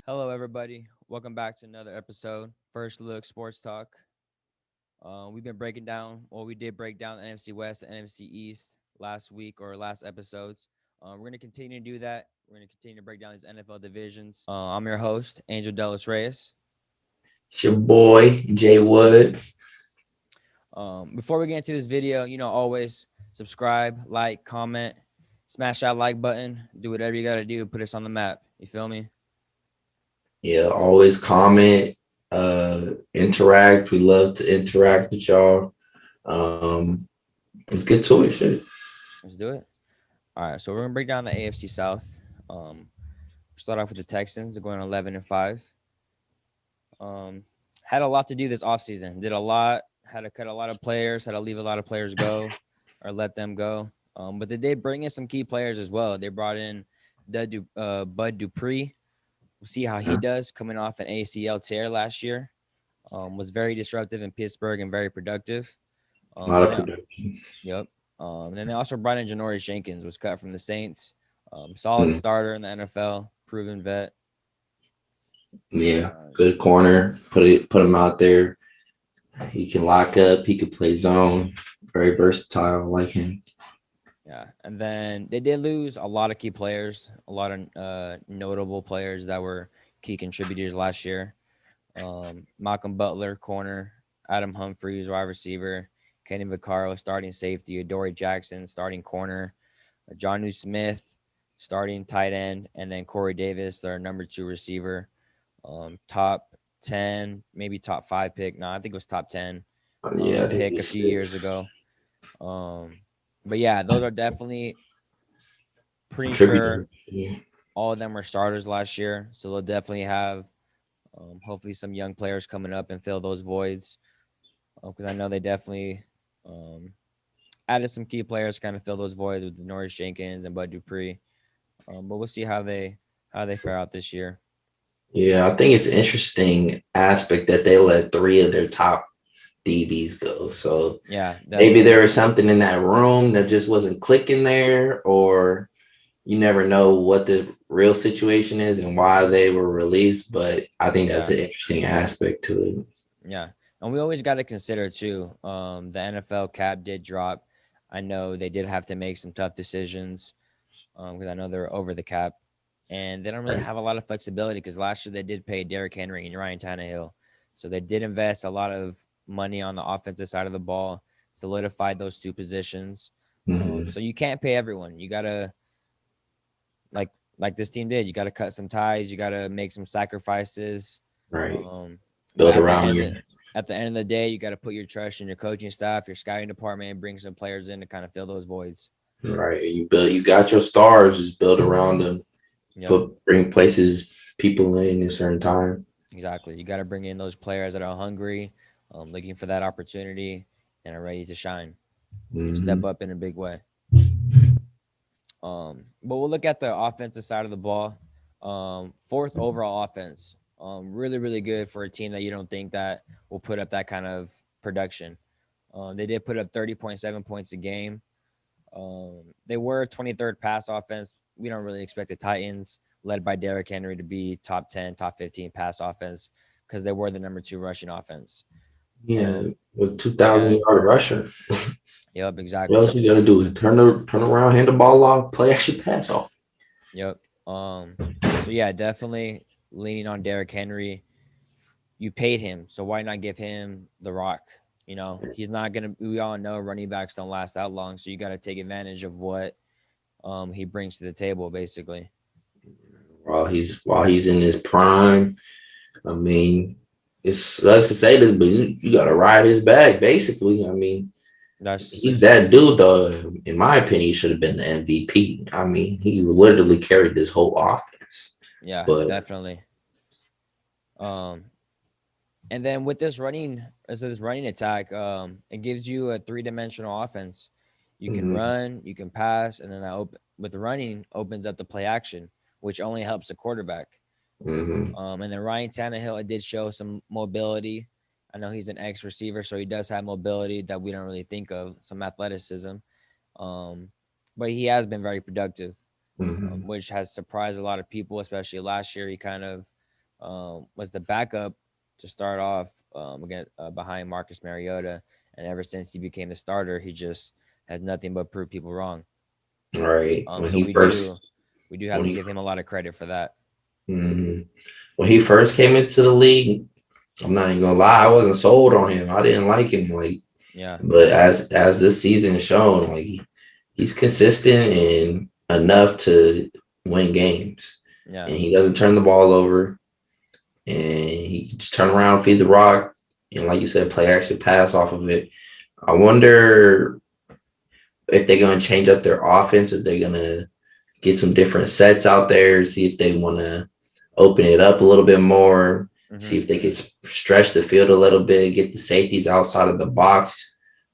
Hello, everybody. Welcome back to another episode. First Look Sports Talk. We've been breaking down, we did break down the NFC West and NFC East last week or last episodes. We're going to continue to do that. We're going to continue to break down these NFL divisions. I'm your host, Angel Delis Reyes. It's your boy, Jay Wood. Before we get into this video, always subscribe, like, comment, smash that like button, do whatever you got to do to put us on the map. You feel me? Yeah, always comment, interact. We love to interact with y'all. Let's get to it, shit. Let's do it. All right, so we're gonna break down the AFC South. Start off with the Texans. They're going 11-5. Had a lot to do this offseason. Did a lot. Had to cut a lot of players. Had to leave a lot of players go or let them go. But they did bring in some key players as well. They brought in Bud Dupree. We'll see how he does coming off an ACL tear last year. Was very disruptive in Pittsburgh and very productive. A lot of production. Yep. And then they also brought in Janoris Jenkins, was cut from the Saints. Solid starter in the NFL, proven vet. Yeah, good corner. Put him out there. He can lock up. He can play zone. Very versatile. I like him. Yeah, and then they did lose a lot of key players, a lot of notable players that were key contributors last year. Malcolm Butler, corner. Adam Humphries, wide receiver. Kenny Vaccaro, starting safety. Adoree Jackson, starting corner. Jonnu Smith, starting tight end. And then Corey Davis, their number 2 receiver. Top 10, maybe top 5 pick. No, I think it was top 10 pick a few years ago. But yeah, those are definitely pretty sure all of them were starters last year. So they'll definitely have hopefully some young players coming up and fill those voids. Because I know they definitely added some key players to kind of fill those voids with Janoris Jenkins and Bud Dupree. But we'll see how they fare out this year. Yeah, I think it's an interesting aspect that they let 3 of their top DBs go. So yeah, definitely. Maybe there was something in that room that just wasn't clicking there, or you never know what the real situation is and why they were released. But I think that's an interesting aspect to it. Yeah. And we always got to consider, too, the NFL cap did drop. I know they did have to make some tough decisions because I know they're over the cap. And they don't really have a lot of flexibility because last year they did pay Derrick Henry and Ryan Tannehill. So they did invest a lot of money on the offensive side of the ball, solidified those 2 positions. So you can't pay everyone. You got to, like this team did, you got to cut some ties. You got to make some sacrifices. Right. Build around you. At the end of the day, you got to put your trust in your coaching staff, your scouting department, and bring some players in to kind of fill those voids. Right. You got your stars, just build around them. Yep. Bring people in a certain time. Exactly. You got to bring in those players that are hungry, looking for that opportunity, and are ready to shine. Step up in a big way. But we'll look at the offensive side of the ball. 4th overall offense. Really, really good for a team that you don't think that will put up that kind of production. They did put up 30.7 points a game. They were 23rd pass offense. We don't really expect the Titans, led by Derrick Henry, to be top 10, top 15 pass offense because they were the number 2 rushing offense. Yeah, with 2,000-yard rusher. Yep, exactly. What else you got to do? Turn around, hand the ball off, play action pass off. Yep. So, yeah, definitely leaning on Derrick Henry. You paid him, so why not give him the rock? He's not going to – we all know running backs don't last that long, so you got to take advantage of what he brings to the table, basically. While he's in his prime, I mean, it sucks to say this, but you got to ride his back, basically. I mean, he's that dude, though. In my opinion, he should have been the MVP. I mean, he literally carried this whole offense. Yeah, definitely. And then with this running attack, it gives you a 3-dimensional offense. You can run, you can pass, and then with the running opens up the play action, which only helps the quarterback. And then Ryan Tannehill did show some mobility I know he's an ex receiver, so he does have mobility that we don't really think of, some athleticism. Um, but he has been very productive, Mm-hmm. which has surprised a lot of people, especially last year. He kind of was the backup to start off again behind Marcus Mariota, and ever since he became the starter, he just has nothing but proved people wrong. Right. So we do have When to he give him a lot of credit for that. mhm. When he first came into the league, I'm not even gonna lie, I wasn't sold on him. I didn't like him. Like, Yeah, but as this season has shown, like he's consistent and enough to win games. yeah, And he doesn't turn the ball over. And he can just turn around, feed the rock, and like you said, play action pass off of it. I wonder if they're gonna change up their offense, if they're gonna get some different sets out there, see if they want to open it up a little bit more, hmm see if they can stretch the field a little bit, get the safeties outside of the box.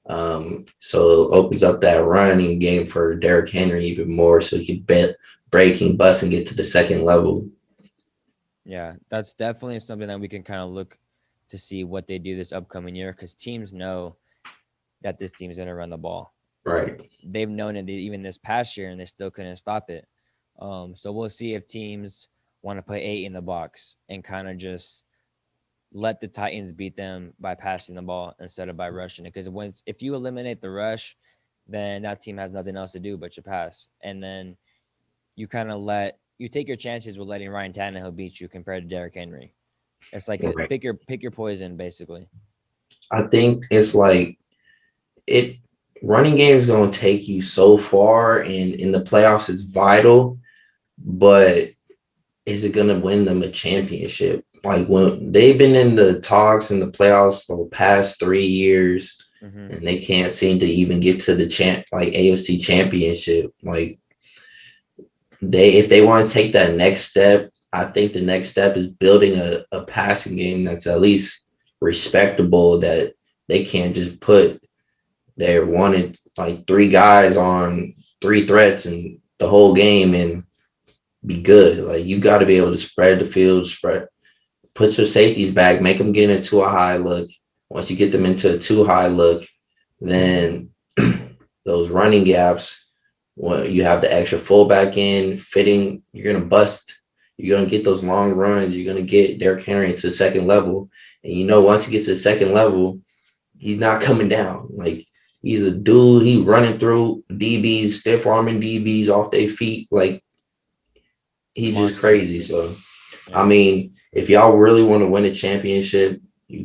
So it opens up that running game for Derrick Henry even more, so he can break and bust and get to the second level. yeah. That's definitely something that we can kind of look to see what they do this upcoming year because teams know that this team's going to run the ball. Right. They've known it even this past year, and they still couldn't stop it. So we'll see if teams want to put 8 in the box and kind of just let the Titans beat them by passing the ball instead of by rushing it. Because if you eliminate the rush, then that team has nothing else to do but to pass, and then you kind of you take your chances with letting Ryan Tannehill beat you compared to Derrick Henry. It's like Right. pick your poison, basically. I think it's like it running game is going to take you so far, and in the playoffs, it's vital. But is it going to win them a championship? Like when they've been in the talks in the playoffs the past 3 years, hmm and they can't seem to even get to the like AFC championship. Like if they want to take that next step, I think the next step is building a passing game that's at least respectable. That they can't just put their wanted like three guys on three threats and the whole game and be good. Like you got to be able to spread the field, put your safeties back, make them get into a high look. Once you get them into a too high look, then those running gaps, when you have the extra fullback in fitting, you're gonna bust. You're gonna get those long runs. You're gonna get Derrick Henry to the second level, and once he gets to the second level, he's not coming down. Like he's a dude. He running through DBs, stiff arming DBs off their feet. Like he's just Monster. crazy. So I Yeah. mean, if y'all really want to win a championship,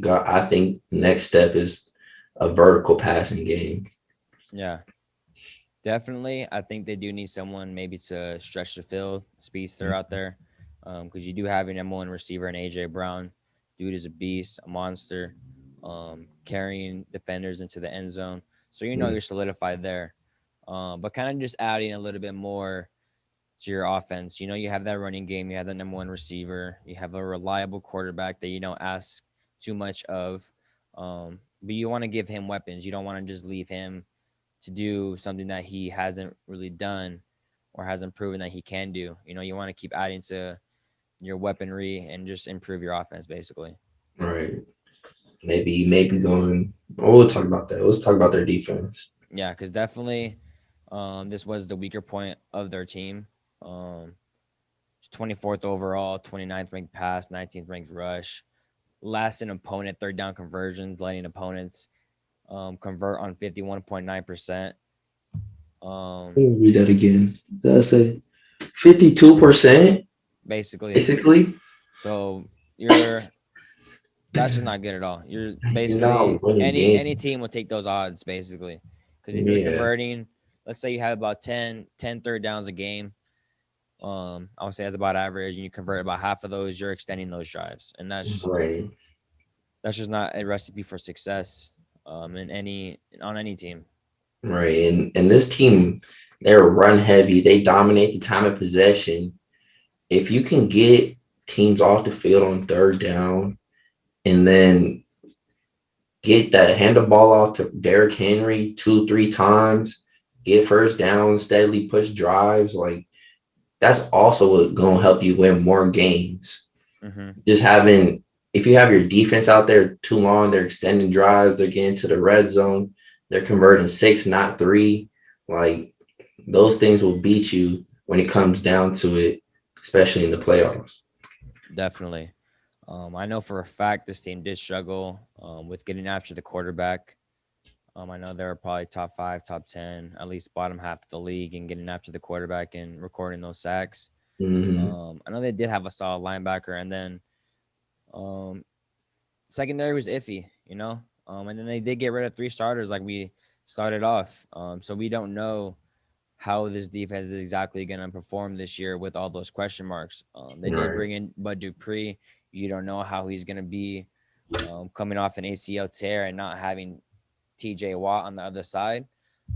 I think next step is a vertical passing game. Yeah. Definitely. I think they do need someone maybe to stretch the field, speedster out there. Because you do have your number one receiver in AJ Brown. Dude is a beast, a monster, carrying defenders into the end zone. So you're solidified there. But kind of just adding a little bit more to your offense. You have that running game, you have the number one receiver, you have a reliable quarterback that you don't ask too much of. But you want to give him weapons. You don't want to just leave him to do something that he hasn't really done or hasn't proven that he can do. You want to keep adding to your weaponry and just improve your offense, basically. Right. Maybe going. Oh, we'll talk about that. Let's talk about their defense. Yeah, because definitely this was the weaker point of their team. 24th overall, 29th ranked pass, 19th ranked rush. Last in opponent third down conversions, letting opponents convert on 51.9%. Read that again. That's a 52%, Basically. basically. So that's just not good at all. You're You're basically not winning any games. team will take those odds basically. Because if you're Yeah. converting, let's say you have about 10 third downs a game, I would say that's about average, and you convert about half of those, you're extending those drives, and Right. that's just not a recipe for success on any team. Right. And this team, they're run heavy. They dominate the time of possession. If you can get teams off the field on third down and then hand the ball off to Derrick Henry 2, 3 times, get first down, steadily push drives, like that's also what gonna help you win more games. hmm Just having if you have your defense out there too long, they're extending drives, they're getting to the red zone, they're converting 6, not 3. Like those things will beat you when it comes down to it, especially in the playoffs. Definitely. I know for a fact this team did struggle with getting after the quarterback. I know they were probably top 5, top 10, at least bottom half of the league in getting after the quarterback and recording those sacks. Mm-hmm. I know they did have a solid linebacker, and then secondary was iffy, and then they did get rid of 3 starters like we started off. So we don't know how this defense is exactly going to perform this year with all those question marks. They did Right. bring in Bud Dupree. You don't know how he's going to be coming off an ACL tear and not having TJ Watt on the other side.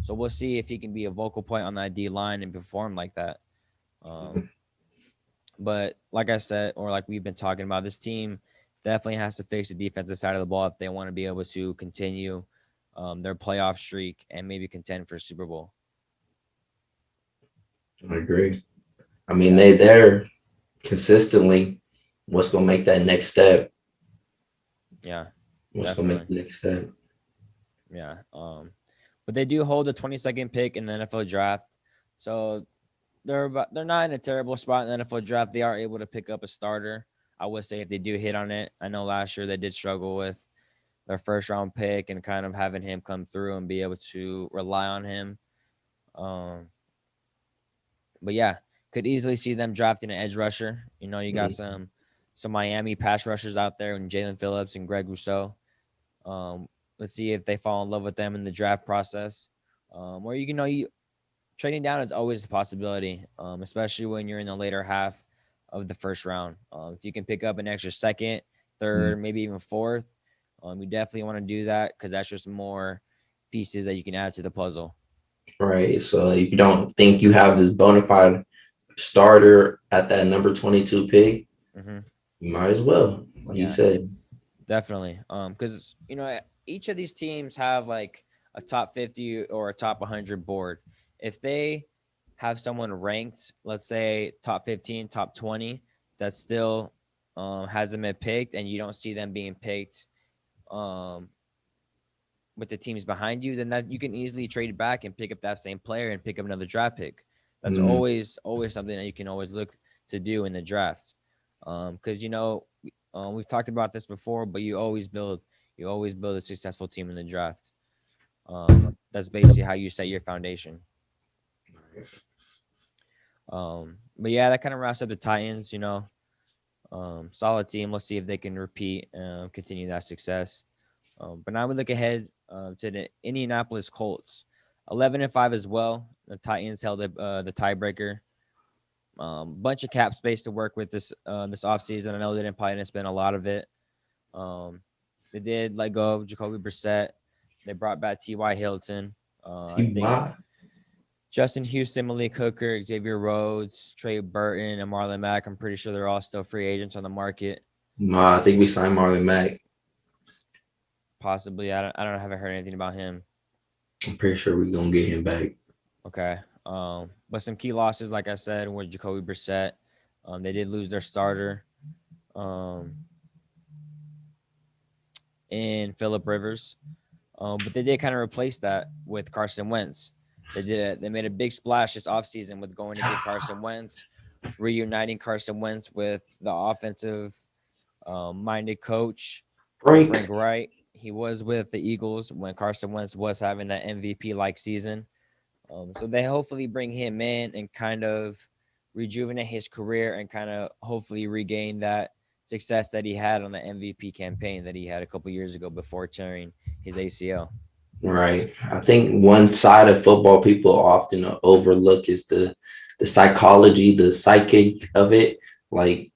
So we'll see if he can be a vocal point on that D line and perform like that. But like I said, or like we've been talking about, this team definitely has to fix the defensive side of the ball if they want to be able to continue their playoff streak and maybe contend for Super Bowl. I agree. I mean, Yeah. they're consistently what's gonna make that next step. Yeah. What's gonna Definitely. make the next step. Yeah. But they do hold the 22nd pick in the NFL draft. So they're not in a terrible spot in the NFL draft. They are able to pick up a starter. I would say if they do hit on it. I know last year they did struggle with their first round pick and kind of having him come through and be able to rely on him. But yeah, could easily see them drafting an edge rusher. You got some Miami pass rushers out there, and Jalen Phillips and Greg Rousseau. Let's see if they fall in love with them in the draft process. Or trading down is always a possibility, especially when you're in the later half of the first round. If you can pick up an extra second, third, maybe even fourth, you definitely want to do that because that's just more pieces that you can add to the puzzle. Right. So if you don't think you have this bona fide starter at that number 22 pick, you might as well, like you said. Definitely. Because each of these teams have like a top 50 or a top 100 board. If they have someone ranked, let's say top 15, top 20, that still hasn't been picked, and you don't see them being picked with the teams behind you, then that you can easily trade back and pick up that same player and pick up another draft pick. That's always something that you can always look to do in the draft. Because we've talked about this before, but you always build a successful team in the draft. That's basically how you set your foundation. But yeah, that kind of wraps up the Titans. Solid team. Let's see if they can repeat, continue that success. But now we look ahead to the Indianapolis Colts, 11-5 as well. The Titans held the tiebreaker. Bunch of cap space to work with this offseason. I know they didn't spend a lot of it. They did let go of Jacoby Brissett. They brought back T.Y. Hilton. I think Justin Houston, Malik Hooker, Xavier Rhodes, Trey Burton, and Marlon Mack. I'm pretty sure they're all still free agents on the market. I think we signed Marlon Mack. Possibly. I haven't heard anything about him. I'm pretty sure we're gonna get him back. Okay. But some key losses, like I said, were Jacoby Brissett. They did lose their starter. In Phillip Rivers. But they did kind of replace that with Carson Wentz. They made a big splash this offseason with going to get Carson Wentz, reuniting Carson Wentz with the offensive minded coach, Frank Wright. He was with the Eagles when Carson Wentz was having that MVP-like season. So they hopefully bring him in and kind of rejuvenate his career and kind of hopefully regain that success that he had on the MVP campaign that he had a couple years ago before tearing his ACL. Right. I think one side of football people often overlook is the psychology, the psychic of it. Like,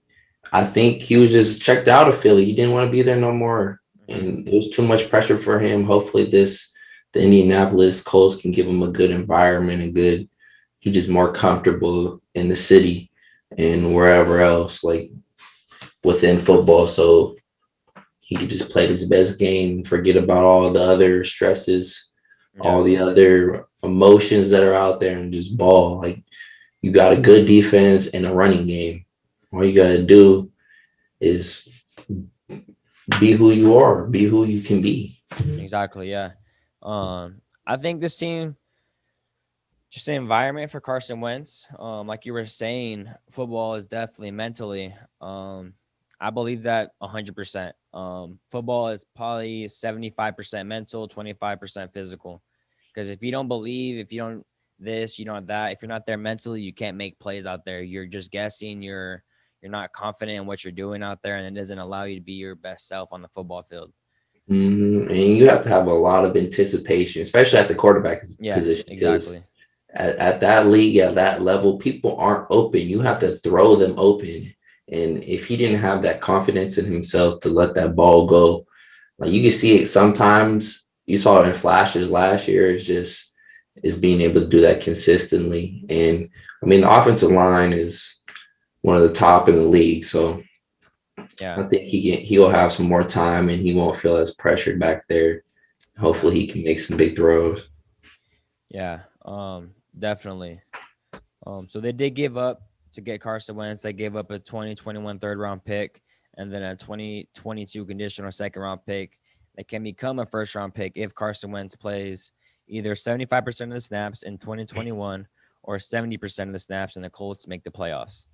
I think he was just checked out of Philly. He didn't want to be there no more. And it was too much pressure for him. Hopefully the Indianapolis Colts can give him a good environment and he's just more comfortable in the city and wherever else, like within football. So he could just play his best game, forget about all the other stresses, all the other emotions that are out there, and just ball. Like, you got a good defense and a running game. All you got to do is be who you are, be who you can be. Exactly. Yeah. I think this team, just the environment for Carson Wentz, like you were saying, football is definitely mentally. I believe that 100%. Football is probably 75% mental, 25% physical. Because if you don't believe, if you don't this, you don't that, if you're not there mentally, you can't make plays out there. You're just guessing. You're not confident in what you're doing out there, and it doesn't allow you to be your best self on the football field. And you have to have a lot of anticipation, especially at the quarterback Yeah, position, because exactly. at that league, at that level, people aren't open. You have to throw them open. And if he didn't have that confidence in himself to let that ball go, like you can see it sometimes. You saw it in flashes last year. It's just is being able to do that consistently. And I mean, the offensive line is one of the top in the league. So Yeah, I think he'll have some more time and he won't feel as pressured back there. yeah, Hopefully, he can make some big throws. yeah. Definitely. So they did give up to get Carson Wentz. They gave up a 2021 third round pick and then a 2022 conditional second round pick that can become a first round pick if Carson Wentz plays either 75% of the snaps in 2021 or 70% of the snaps and the Colts make the playoffs.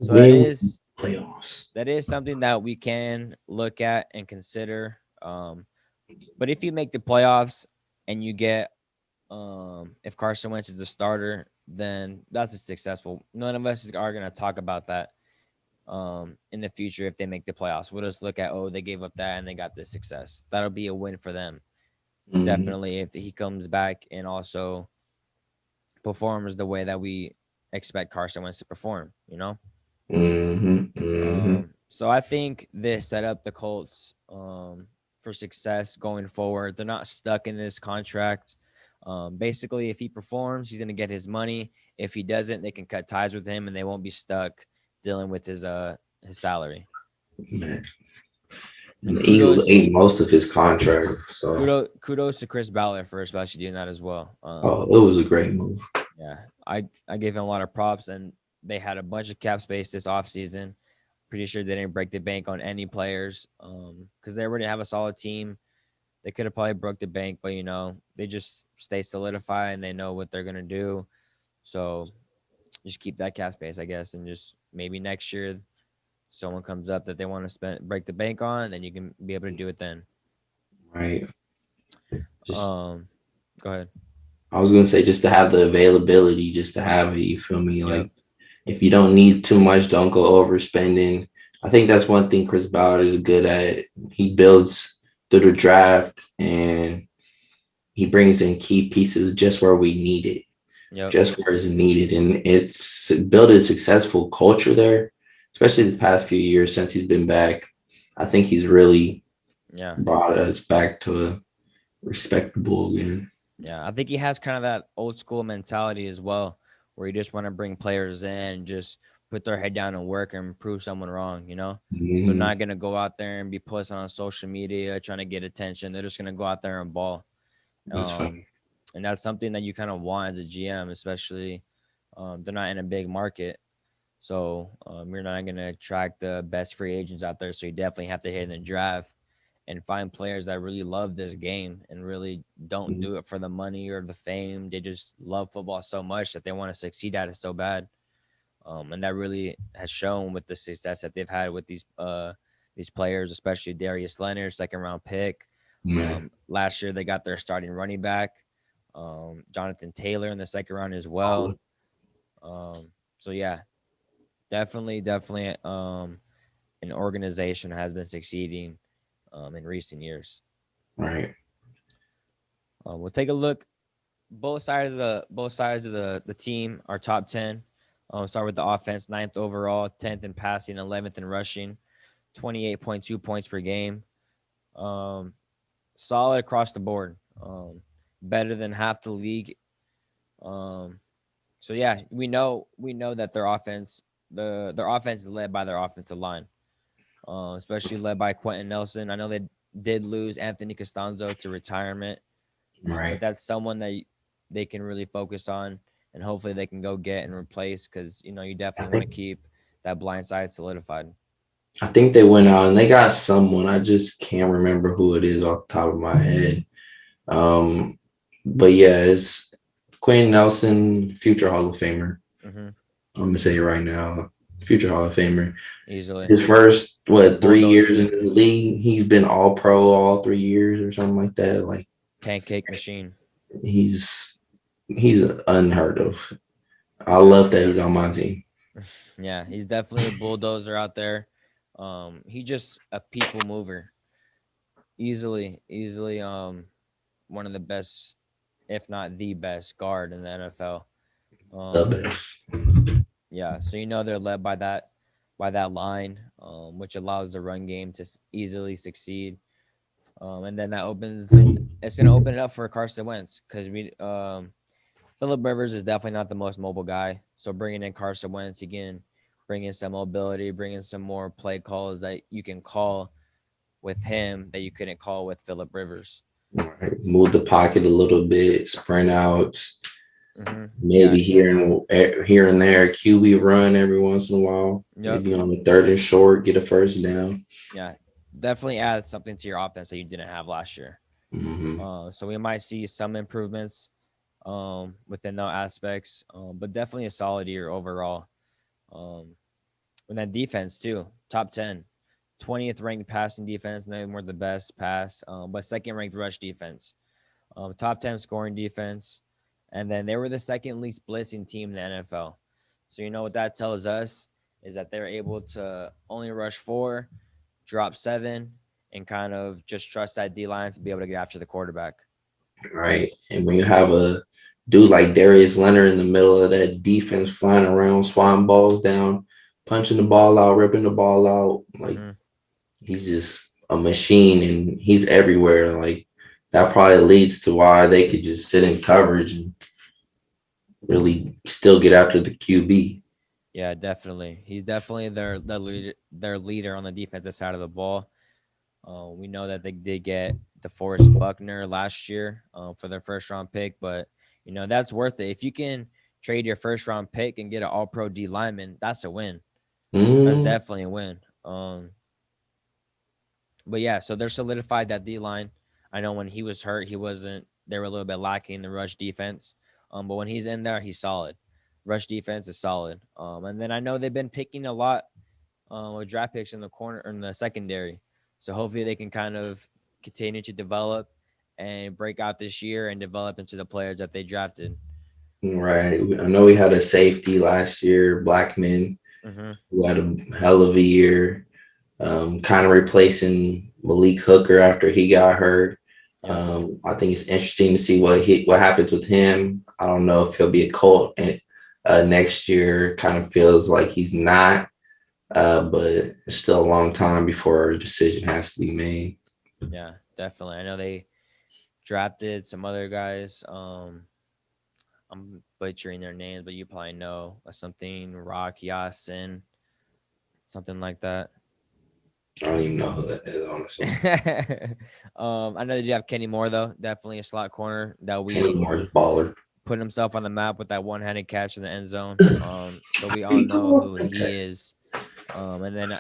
So that Win is playoffs. that is something that we can look at and consider. But if you make the playoffs and you get if Carson Wentz is a starter, then that's a successful. None of us are going to talk about that in the future if they make the playoffs. We'll just look at, oh, they gave up that and they got this success. That'll be a win for them. Mm-hmm. Definitely if he comes back and also performs the way that we expect Carson Wentz to perform, you know? Mm-hmm. Mm-hmm. So I think this set up the Colts for success going forward. They're not stuck in this contract. Basically, if he performs, he's going to get his money. If he doesn't, they can cut ties with him, and they won't be stuck dealing with his salary. Man. And And the Eagles kudos ate most of his contract. So, kudos to Chris Ballard for especially doing that as well. oh, it was a great move. Yeah, I gave him a lot of props, and they had a bunch of cap space this offseason. Pretty sure they didn't break the bank on any players because they already have a solid team. They could have probably broke the bank, but they just stay solidified and they know what they're gonna do. So just keep that cap space, I guess, and just maybe next year someone comes up that they want to break the bank on, then you can be able to do it then. Right. Just Go ahead. I was gonna say just to have the availability, just to have it. You feel me? Yep. Like if you don't need too much, don't go overspending. I think that's one thing Chris Ballard is good at. He builds through the draft and he brings in key pieces just where we need it, Yep. just where it's needed. And it's built a successful culture there, especially the past few years since he's been back. I think he's really Yeah. brought us back to a respectable again. Yeah. I think he has kind of that old school mentality as well, where you just want to bring players in and just put their head down and work and prove someone wrong, They're Mm-hmm. not gonna go out there and be posting on social media trying to get attention. They're just gonna go out there and ball. That's Um, fine. and that's something that you kind of want as a GM, especially they're not in a big market. So you're not going to attract the best free agents out there. So you definitely have to hit in the draft and find players that really love this game and really don't do it for the money or the fame. They just love football so much that they want to succeed at it so bad. And that really has shown with the success that they've had with these players, especially Darius Leonard, second round pick. Man. Last year they got their starting running back, Jonathan Taylor in the second round as well. So yeah, definitely, an organization has been succeeding in recent years. Right. We'll take a look. Both sides of the team are top 10. Start with the offense, 9th overall, 10th in passing, 11th in rushing, 28.2 points per game. Um, Solid across the board. Better than half the league. Um, so yeah, we know that their offense is led by their offensive line, especially led by Quentin Nelson. I know they did lose Anthony Costanzo to retirement, but Right. that's someone that they can really focus on, and hopefully they can go get and replace because you definitely I want to think keep that blind side solidified. I think they went out and they got someone. I just can't remember who it is off the top of my head. Um, but yeah, it's Quinn Nelson, future Hall of Famer. Mm-hmm. I'm gonna say it right now, future Hall of Famer. Easily. His first 3 years Bulldozer. in the league, he's been All Pro all 3 years or something like that. Like Pancake machine. he's he's unheard of. I love that he's on my team. Yeah, he's definitely a bulldozer out there. He just a people mover. Easily one of the best, if not the best guard in the NFL. The Um best. yeah, so they're led by that line, which allows the run game to easily succeed. And then it's going to open it up for Carson Wentz because Philip Rivers is definitely not the most mobile guy. So bringing in Carson Wentz, you can bring in some mobility, bring in some more play calls that you can call with him that you couldn't call with Philip Rivers. Right. Move the pocket a little bit, sprint outs, Mm-hmm. Yeah. maybe here and there, QB run every once in a while. Yep. Maybe on the third and short, get a first down. Yeah. Definitely add something to your offense that you didn't have last year. Mm-hmm. So we might see some improvements within those aspects, but definitely a solid year overall. Um, and that defense too, top 10, 20th ranked passing defense. They were the best pass, but second ranked rush defense, top 10 scoring defense, and then they were the second least blitzing team in the NFL. So what that tells us is that they're able to only rush 4, drop 7, and kind of just trust that D line to be able to get after the quarterback. Right. And when you have a dude like Darius Leonard in the middle of that defense flying around, swatting balls down, punching the ball out, ripping the ball out, like Mm-hmm. he's just a machine and he's everywhere. Like that probably leads to why they could just sit in coverage and really still get after the QB. Yeah, definitely. He's definitely their leader on the defensive side of the ball. We know that they did get DeForest Buckner last year for their first round pick, but that's worth it. If you can trade your first round pick and get an All Pro D lineman, that's a win. That's Mm, definitely a win. But yeah, so they're solidified that D line. I know when he was hurt, he wasn't. They were a little bit lacking in the rush defense. But when he's in there, he's solid. Rush defense is solid. And then I know they've been picking a lot with draft picks in the corner or in the secondary. So hopefully they can kind of continue to develop and break out this year and develop into the players that they drafted. right. I know we had a safety last year, Blackman, Mm-hmm. who had a hell of a year, kind of replacing Malik Hooker after he got hurt. Yep. I think it's interesting to see what happens with him. I don't know if he'll be a Colt and next year. Kind of feels like he's not, but it's still a long time before a decision has to be made. Yeah, definitely. I know they drafted some other guys. I'm butchering their names, but you probably know something Rock Yasin, something like that. I don't even know who that is, honestly. I know that you have Kenny Moore though, definitely a slot corner that Kenny we Moore's baller. put himself on the map with that one-handed catch in the end zone. So we all know who he is. And then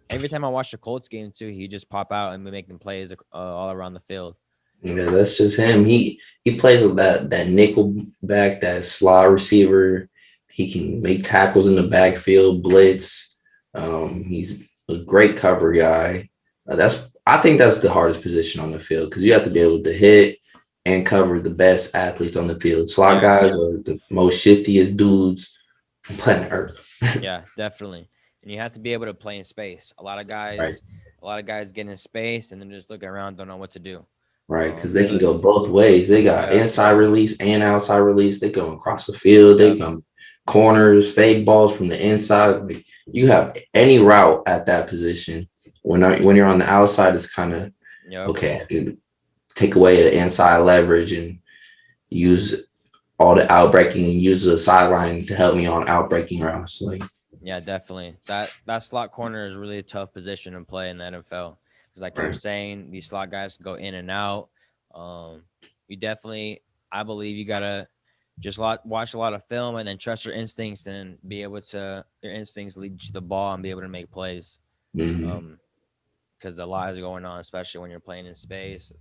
every time I watch the Colts game too, he just pop out and we make them plays all around the field. Yeah, that's just him. He plays with that nickel back, that slot receiver. He can make tackles in the backfield, blitz. He's a great cover guy. I think that's the hardest position on the field because you have to be able to hit and cover the best athletes on the field. Slot guys are the most shiftiest dudes on planet Earth. Yeah, definitely. And you have to be able to play in space. Right. A lot of guys get in space and then just looking around, don't know what to do. Right, because they So can go both ways. They got yeah, inside release and outside release. They go across the field. They yep, come corners, fade balls from the inside. Like, you have any route at that position. When you're on the outside, it's kind of yep. okay. I can take away the inside leverage and use all the outbreaking and use the sideline to help me on outbreaking routes. Like, Yeah, definitely. That slot corner is really a tough position to play in the NFL because, like you were right, saying, these slot guys can go in and out. Um, you definitely, I believe, you gotta just watch a lot of film and then trust your instincts and be able to your instincts lead you to the ball and be able to make plays. Mm-hmm. Because a lot is going on, especially when you're playing in space.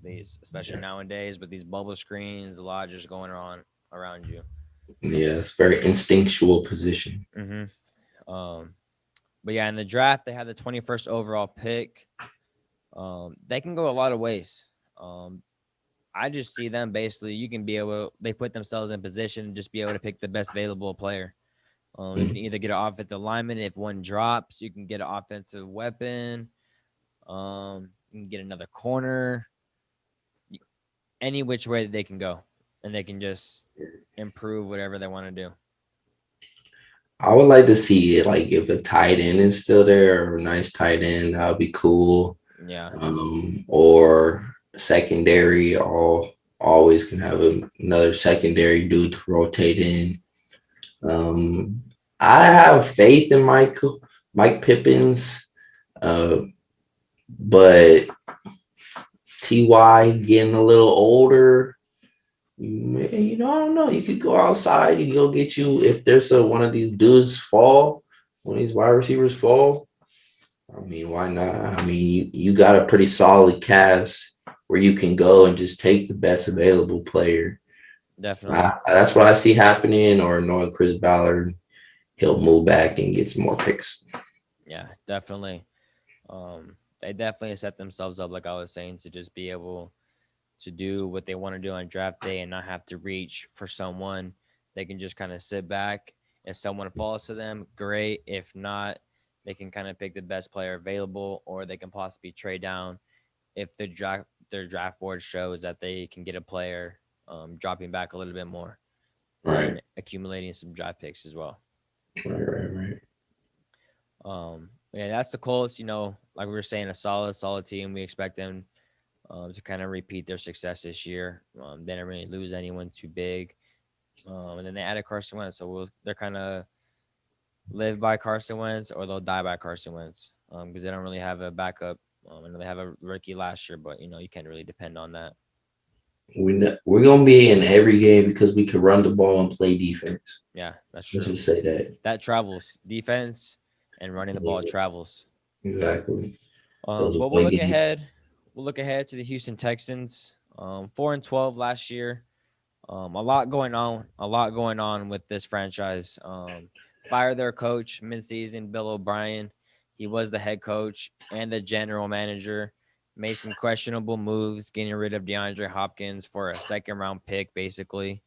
Especially nowadays, with these bubble screens, a lot just going on around you. Yeah, it's very instinctual position. Mm-hmm. But yeah, in the draft, they had the 21st overall pick. They can go a lot of ways. I just see them basically. You can be able. They put themselves in position to just be able to pick the best available player. You can either get an offensive lineman if one drops. You can get an offensive weapon. You can get another corner. Any which way that they can go, and they can just improve whatever they want to do. I would like to see it like if a tight end is still there or a nice tight end, that would be cool. Yeah. Or secondary, always can have another secondary dude to rotate in. I have faith in Mike Pippins, but Ty getting a little older. I don't know. You could go outside. You can go get you if there's one of these dudes fall, one of these wide receivers fall. I mean, why not? I mean, you got a pretty solid cast where you can go and just take the best available player. Definitely. That's what I see happening. Or knowing Chris Ballard, he'll move back and get some more picks. Yeah, definitely. They definitely set themselves up, like I was saying, to just be able to do what they want to do on draft day and not have to reach for someone. They can just kind of sit back. If someone falls to them, great. If not, they can kind of pick the best player available, or they can possibly trade down if their draft board shows that they can get a player dropping back a little bit more Right, and accumulating some draft picks as well. right. Yeah, that's the Colts. Like we were saying, a solid team. We expect them to kind of repeat their success this year. They didn't really lose anyone too big, and then they added Carson Wentz, so they're kind of live by Carson Wentz or they'll die by Carson Wentz because they don't really have a backup. I know they have a rookie last year, but you can't really depend on that. We're gonna be in every game because we can run the ball and play defense. Yeah, that's Let's true. just say that. That travels. Defense and running the ball Yeah, travels. exactly. Those are But we'll fun look games. ahead. We'll look ahead to the Houston Texans. 4-12 last year. A lot going on. A lot going on with this franchise. Fired their coach midseason, Bill O'Brien. He was the head coach and the general manager. Made some questionable moves, getting rid of DeAndre Hopkins for a second round pick, basically.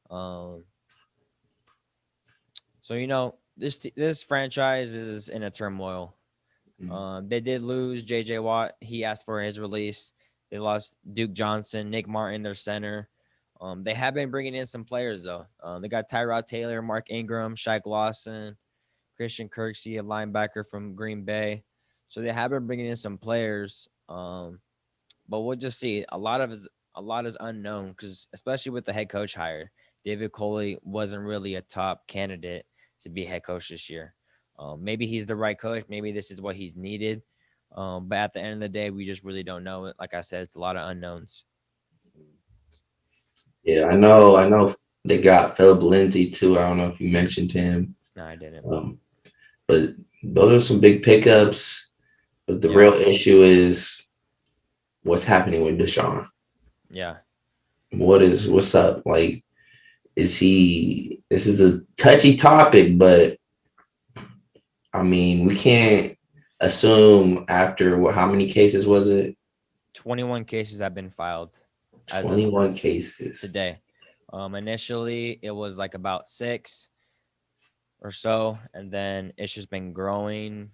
Um, so this franchise is in a turmoil. They did lose J.J. Watt. He asked for his release. They lost Duke Johnson, Nick Martin, their center. They have been bringing in some players, though. They got Tyrod Taylor, Mark Ingram, Shaq Lawson, Christian Kirksey, a linebacker from Green Bay. So they have been bringing in some players. But we'll just see. A lot is unknown because especially with the head coach hire, David Coley wasn't really a top candidate to be head coach this year. Maybe he's the right coach. Maybe this is what he's needed. But at the end of the day, we just really don't know. Like I said, it's a lot of unknowns. Yeah, I know. They got Philip Lindsay too. I don't know if you mentioned him. No, I didn't. But those are some big pickups. But the Yeah. real issue is what's happening with Deshaun. Yeah. What's up? Like, this is a touchy topic, but I mean, we can't assume after how many cases was it? 21 cases have been filed as of 21 cases. today. Initially, it was like about 6 or so, and then it's just been growing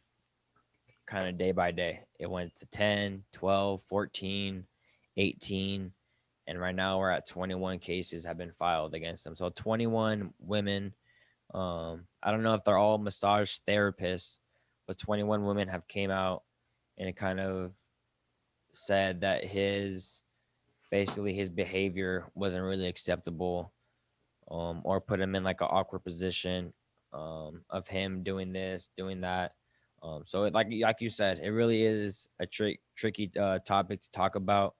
kind of day by day. It went to 10, 12, 14, 18, and right now we're at 21 cases have been filed against them. So 21 women. I don't know if they're all massage therapists, but 21 women have came out and it kind of said that his behavior wasn't really acceptable, or put him in like an awkward position, of him doing this, doing that. So like you said, it really is a tricky topic to talk about.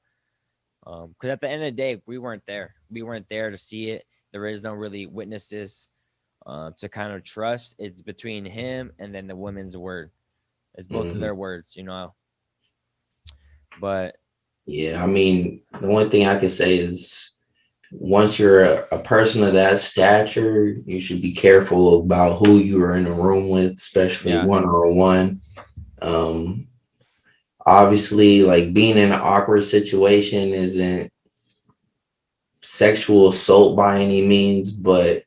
Because at the end of the day, we weren't there. We weren't there to see it. There is no really witnesses to kind of trust. It's between him and then the women's word. It's both of their words, But yeah, I mean, the one thing I can say is once you're a person of that stature, you should be careful about who you are in the room with, especially yeah, one on one. Um, Obviously, like being in an awkward situation isn't sexual assault by any means, but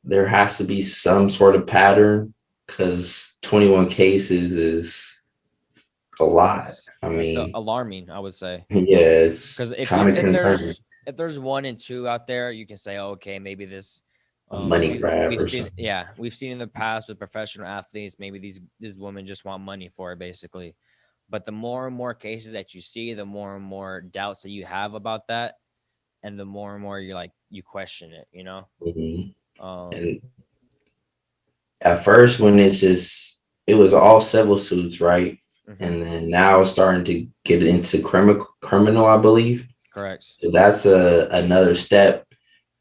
there has to be some sort of pattern because 21 cases is a lot. I it's mean, alarming, I would say. yeah, Because it's if you kind of concerning. if there's one and two out there, you can say, oh, okay, maybe this. A money grab We've or seen, something. yeah, we've seen in the past with professional athletes, maybe these women just want money for it, basically. But the more and more cases that you see, the more and more doubts that you have about that, and the more and more you question it. Mhm. Um, And at first, when it was all civil suits, right? mhm, And then now it's starting to get into criminal, I believe. correct. So that's another step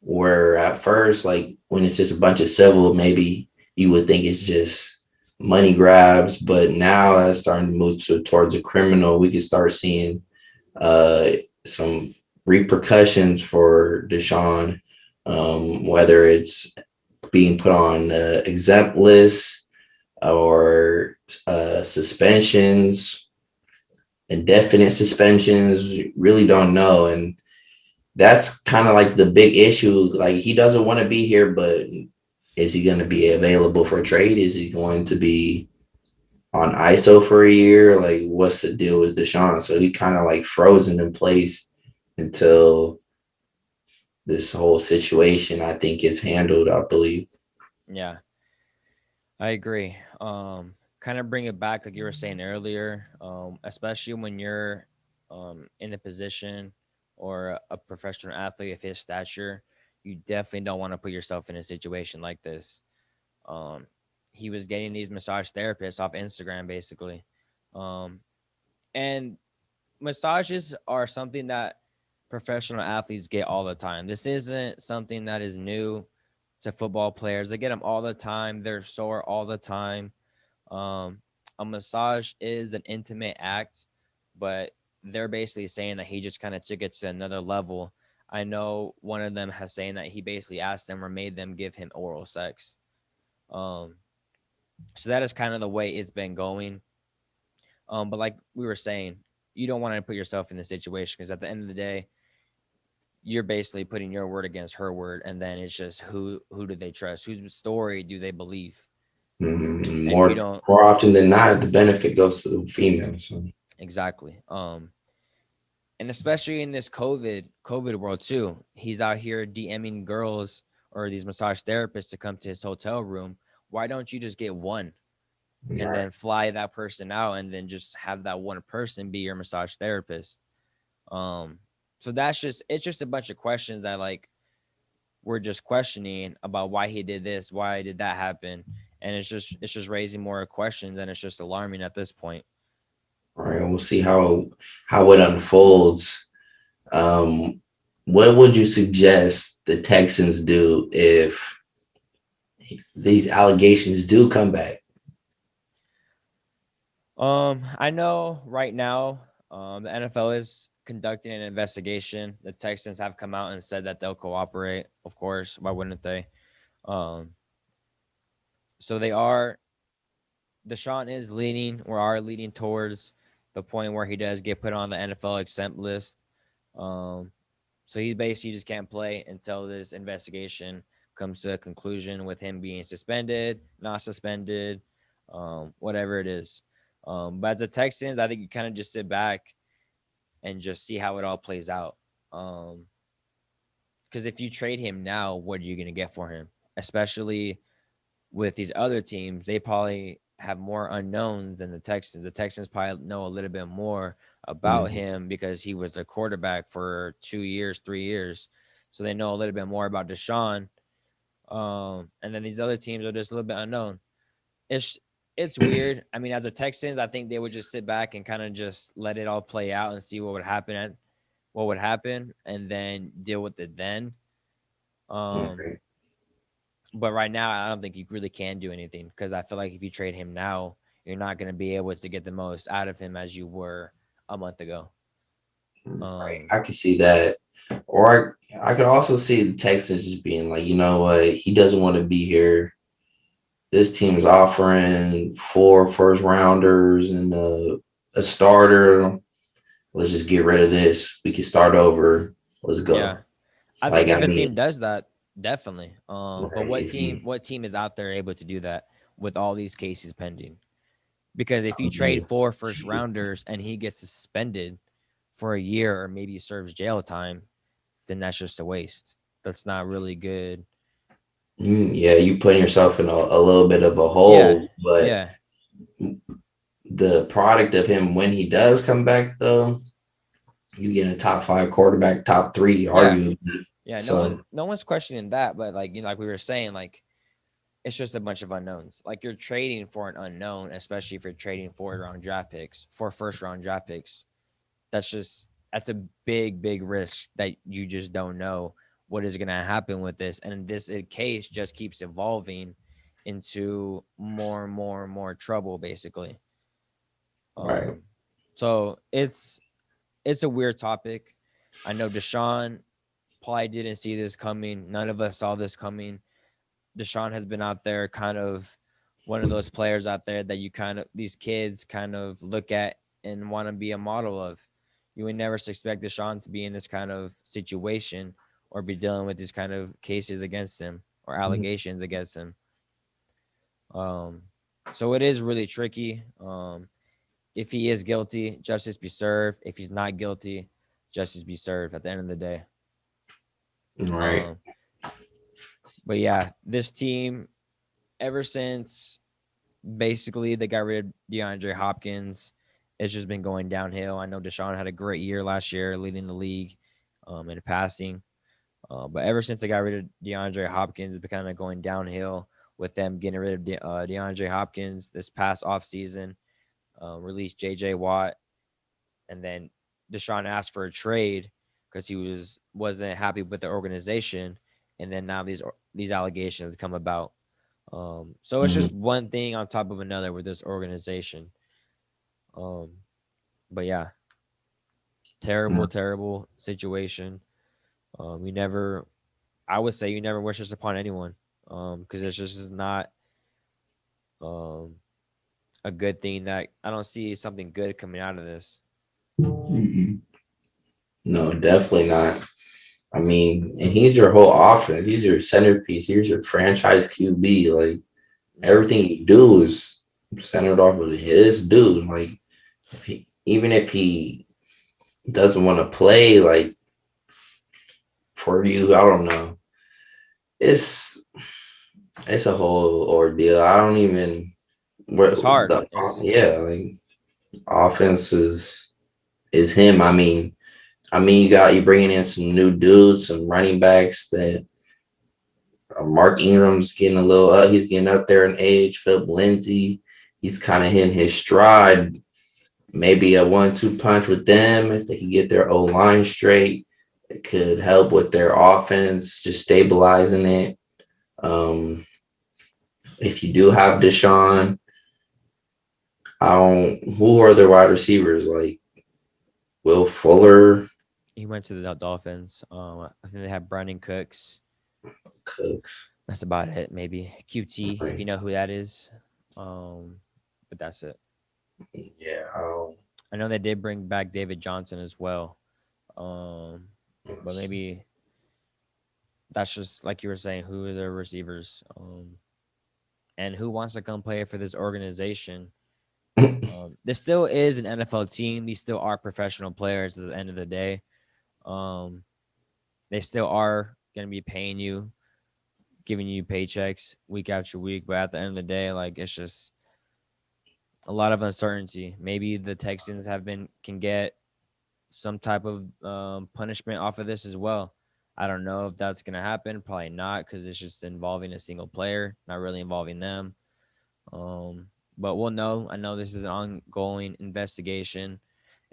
where at first, like when it's just a bunch of civil, maybe you would think it's just money grabs, but now that's starting to move towards a criminal. We can start seeing uh, some repercussions for Deshaun, whether it's being put on exempt lists or suspensions, indefinite suspensions. Really don't know, and that's kind of like the big issue. Like he doesn't want to be here, but is he going to be available for trade? Is he going to be on ISO for a year? Like, what's the deal with Deshaun? So he kind of like frozen in place until this whole situation, I think, is handled, I believe. Yeah, I agree. Kind of bring it back like you were saying earlier, especially when you're in a position or a professional athlete of his stature, you definitely don't want to put yourself in a situation like this. Um, he was getting these massage therapists off Instagram, basically, um, and massages are something that professional athletes get all the time. This isn't something that is new to football players. They get them all the time. They're sore all the time. Um, a massage is an intimate act, but they're basically saying that he just kind of took it to another level. I know one of them has saying that he basically asked them or made them give him oral sex. Um, so that is kind of the way it's been going. But like we were saying, you don't want to put yourself in this situation because at the end of the day, you're basically putting your word against her word, and then it's just who do they trust? Whose story do they believe? Mhm. And if you More don't, more often than not, the benefit goes to the female. So. exactly. And especially in this COVID world too, he's out here DMing girls or these massage therapists to come to his hotel room. Why don't you just get one and Right. then fly that person out and then just have that one person be your massage therapist? Um, so it's just a bunch of questions that we're just questioning about why he did this, why did that happen, and it's just raising more questions, and it's just alarming at this point. All right, we'll see how it unfolds. Um, what would you suggest the Texans do if these allegations do come back? I know right now, the NFL is conducting an investigation. The Texans have come out and said that they'll cooperate. Of course, why wouldn't they? Um, so they are. Deshaun is leaning, or are leaning towards the point where he does get put on the NFL exempt list. Um, so he basically just can't play until this investigation comes to a conclusion with him being suspended, not suspended, whatever it is. But as a Texans, I think you kind of just sit back and just see how it all plays out. Because if you trade him now, what are you going to get for him? Especially with these other teams, they probably have more unknowns than the Texans. The Texans probably know a little bit more about Mhm. him because he was the quarterback for 2 years, 3 years. So they know a little bit more about Deshaun. And then these other teams are just a little bit unknown. It's it's weird. I mean, as a Texans, I think they would just sit back and kind of just let it all play out and see what would happen, and then deal with it then. Um, Okay. but right now, I don't think you really can do anything because I feel like if you trade him now, you're not going to be able to get the most out of him as you were a month ago. Right. I can see that. Or I could also see the Texans just being like, you know what, he doesn't want to be here. This team is offering 4 first rounders and a starter. Let's just get rid of this. We can start over. Let's Yeah, go. I Like think if I a mean, team does that, definitely. But right, what if you, team is out there able to do that with all these cases pending? Because if I you trade mean, 4 first rounders and he gets suspended for a year or maybe serves jail time, then that's just a waste. That's not really good. yeah, you putting yourself in a little bit of a Yeah, hole, but yeah, the product of him when he does come back, though, you get a top 5 quarterback, top 3, yeah, arguably. yeah. So, No one's questioning that, but like like we were saying, like it's just a bunch of unknowns. Like you're trading for an unknown, especially if you're trading 4 first round draft picks. That's a big risk that you just don't know what is going to happen with this, and this case just keeps evolving into more and more and more trouble, basically. right, Um, so it's a weird topic. I know Deshaun probably didn't see this coming. None of us saw this coming. Deshaun has been out there kind of one of those players out there that you kind of these kids kind of look at and want to be a model of. You would never expect Deshaun to be in this kind of situation or be dealing with these kind of cases against him or allegations against him. Um, so it is really tricky. If he is guilty, justice be served. If he's not guilty, justice be served at the end of the day. right. Um, but yeah, this team, ever since basically they got rid of DeAndre Hopkins, it's just been going downhill. I know Deshaun had a great year last year leading the league in passing. But ever since they got rid of DeAndre Hopkins, it's been kind of going downhill with them getting rid of DeAndre Hopkins this past offseason, released J.J. Watt, and then Deshaun asked for a trade because he wasn't happy with the organization, and then now these allegations come about. So it's just Mhm. one thing on top of another with this organization. Um, but yeah, terrible situation. You never, I would say, you never wish this upon anyone. Because it's just is not um a good thing. That I don't see something good coming out of this. Mm-mm. No, definitely not. I mean, and he's your whole offense. He's your centerpiece. He's your franchise QB. Like Yeah, everything you do is centered off of his dude. Like even if he doesn't want to play, like for you, I don't know. It's it's a whole ordeal. I don't even where it's hard. the It's yeah, like offense is him. I mean, you bringing in some new dudes, some running backs that Mark Ingram's getting a little up. He's getting up there in age. Philip Lindsay, he's kind of hitting his stride. Maybe a 1-2 punch with them if they can get their O line straight. It could help with their offense, just stabilizing it. Um, if you do have Deshaun, I don't. Who are the wide receivers like Will Fuller, he went to the Dolphins. I think they have Brandon Cooks. Cooks? That's about it. Maybe QT if you Right. know who that is. Um, but that's it. Yeah. I know they did bring back David Johnson as well. Um, but maybe that's just like you were saying, who are the receivers? And who wants to come play for this organization? This still is an NFL team. These still are professional players at the end of the day. Um, they still are going to be paying you, giving you paychecks week after week. But at the end of the day, like it's just a lot of uncertainty. Maybe the Texans can get some type of punishment off of this as well. I don't know if that's going to happen. Probably not because it's just involving a single player, not really involving them. Um, but we'll know. I know this is an ongoing investigation.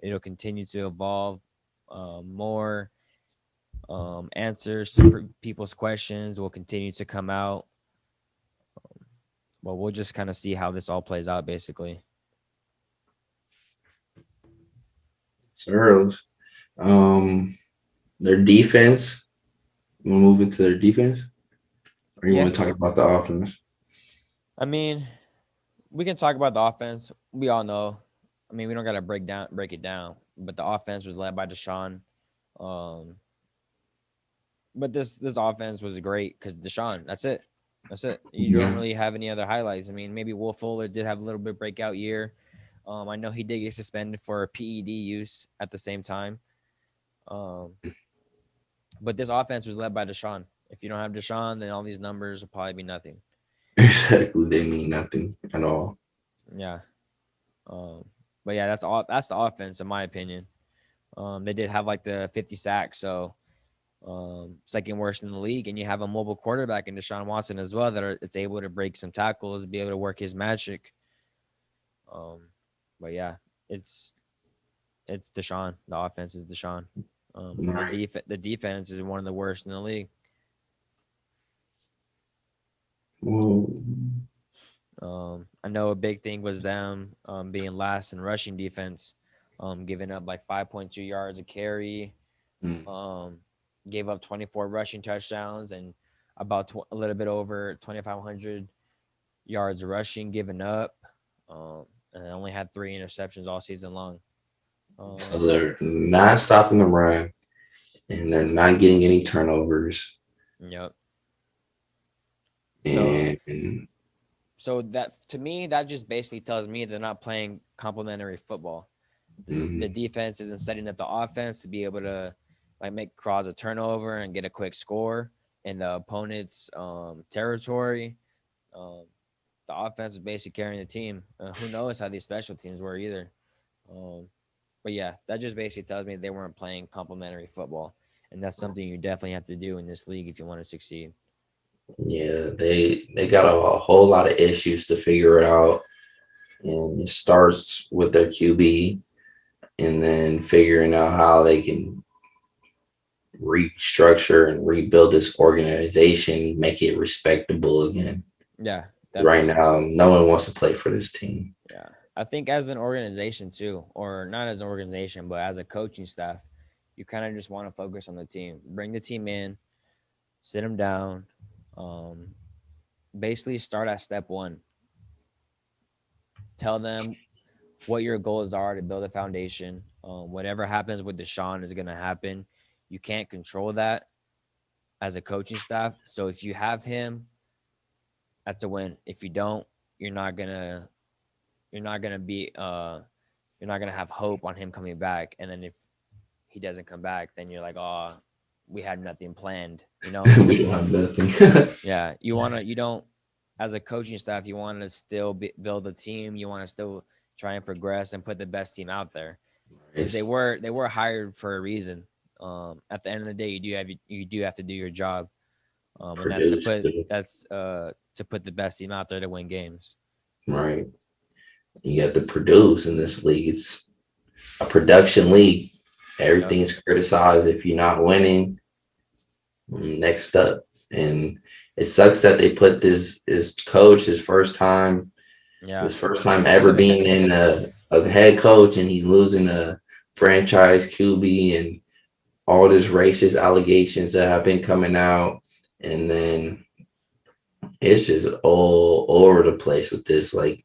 It'll continue to evolve. More Answers to people's questions will continue to come out. Well, we'll just kind of see how this all plays out, basically. Sorrows. Their defense. You want to move into their defense, or you Yeah. want to talk about the offense? I mean, we can talk about the offense. We all know. I mean, we don't got to break it down. But the offense was led by Deshaun. Um, but this offense was great because Deshaun. That's it. That's it. You don't Yeah. really have any other highlights. I mean, maybe Will Fuller did have a little bit breakout year. I know he did get suspended for PED use at the same time. Um, but this offense was led by Deshaun. If you don't have Deshaun, then all these numbers will probably be nothing. Exactly. They mean nothing at all. Yeah. But yeah, that's all. That's the offense, in my opinion. They did have like the 50 sacks, so second worst in the league, and you have a mobile quarterback in Deshaun Watson as well it's able to break some tackles, be able to work his magic. But yeah, it's Deshaun. The offense is Deshaun. Right. The defense is one of the worst in the league. Well, I know a big thing was them being last in rushing defense, giving up like 5.2 yards a carry, mm, um, gave up 24 rushing touchdowns and about a little bit over 2,500 yards rushing given up, and only had 3 interceptions all season long. so they're not stopping the run, and they're not getting any turnovers. Yep. So And that to me that just basically tells me they're not playing complementary football. The mhm, defense isn't setting up the offense to be able to like cause a turnover and get a quick score in the opponent's territory. Um, the offense is basically carrying the team. Who knows how these special teams were either. Um, but yeah, that just basically tells me they weren't playing complementary football, and that's something you definitely have to do in this league if you want to succeed. yeah, they got a whole lot of issues to figure it out, and it starts with their QB, and then figuring out how they can restructure and rebuild this organization, make it respectable again. Yeah, Right definitely. now, no one wants to play for this team. Yeah, I think as an organization too, or not as an organization, but as a coaching staff, you kind of just want to focus on the team. Bring the team in, sit them down, um, basically start at step one. Tell them what your goals are to build a foundation. Whatever happens with Deshaun is going to happen. You can't control that as a coaching staff. So if you have him, that's a win. If you don't, you're not gonna you're not gonna be you're not gonna have hope on him coming back. And then if he doesn't come back, then you're like, oh, we had nothing planned. We don't have nothing. Yeah, you don't as a coaching staff, you want to still build a team. You want to still try and progress and put the best team out there because It's they were hired for a reason. At the end of the day, you do have to do your job, and produced, that's to put the best team out there to win games. right? You have to produce in this league. It's a production league. Yep. Everything's criticized if you're not winning. Next up, and it sucks that they put this coach Yeah. his first time ever being in a head coach, and he's losing a franchise QB and all this racist allegations that have been coming out, and then it's just all over the place with this. Like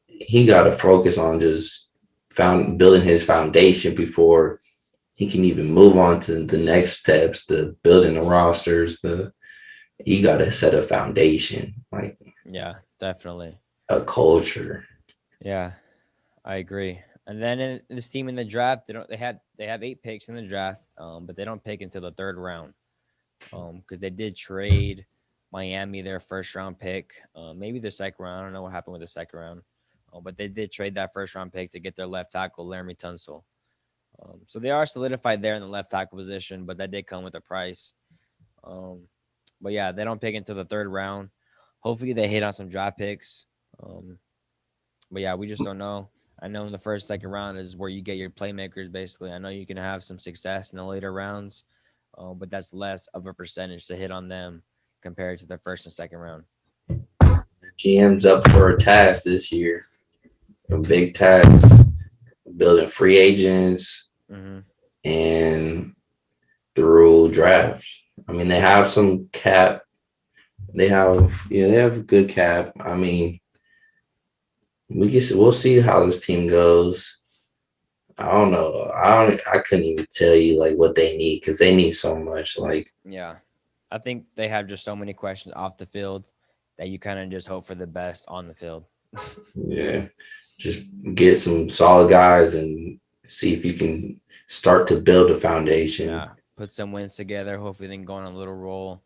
he got to focus on just found building his foundation before he can even move on to the next steps, the building the rosters, the you got to set a foundation, like Yeah, definitely. a culture. Yeah, I agree. And then in this team in the draft, they have 8 picks in the draft, but they don't pick until the third round, because they did trade Miami their first round pick, maybe the second round. I don't know what happened with the second round, but they did trade that first round pick to get their left tackle Laramie Tunsil. So they are solidified there in the left tackle position, but that did come with a price. Um, but yeah, they don't pick until the third round. Hopefully, they hit on some draft picks. Um, but yeah, we just don't know. I know in the first, second round is where you get your playmakers. Basically, I know you can have some success in the later rounds, but that's less of a percentage to hit on them compared to the first and second round. GM's up for a task this year, a big task, building free agents and through drafts. I mean, they have some cap. They have a good cap. I mean, we'll see how this team goes. I don't know. I couldn't even tell you like what they need because they need so much. Like, yeah, I think they have just so many questions off the field that you kind of just hope for the best on the field. yeah, just get some solid guys and see if you can start to build a foundation. Yeah, put some wins together. Hopefully, they can go on a little roll.